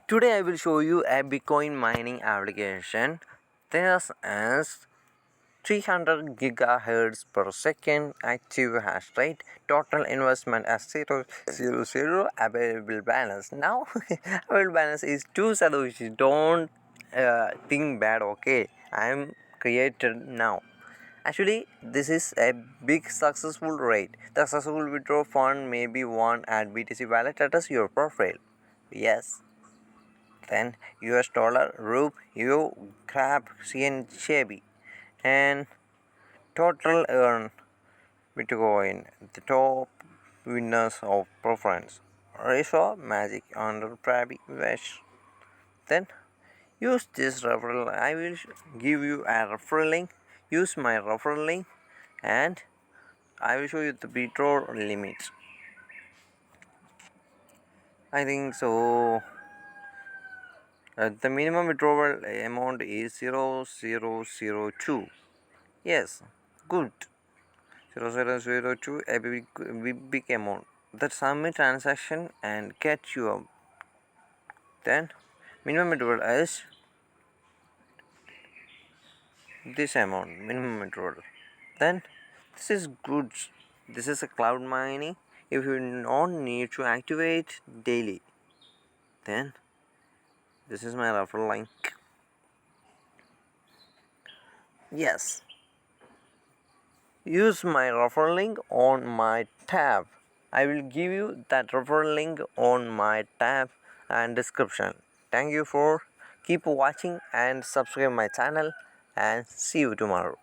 Today I will show you a Bitcoin mining application. This is 300 gigahertz per second active hash rate. Total investment as 0.000. Available balance. Now available balance is 2 sathoshi. Don't think bad. Okay, I am created now. Actually, this is a big successful rate. The successful withdraw fund may be won at BTC wallet. Address your profile. Yes. Then US dollar, rupee, euro, crab, CN, shabby, and total earn Bitcoin. The top winners of preference. Ratio magic under Prabi Wash. Then use this referral. I will give you a referral link. Use my referral link, and I will show you the withdrawal limits. I think so. The minimum withdrawal amount is 0.002. Yes, good. 0.002, a big amount. The submit transaction and catch you up. Then minimum withdrawal is this amount. Minimum withdrawal. Then this is good. This is a cloud mining. If you don't need to activate daily, then this is my referral link. Yes. Use my referral link on my tab. I will give you that referral link on my tab and description. Thank you for keep watching and subscribe my channel, and see you tomorrow.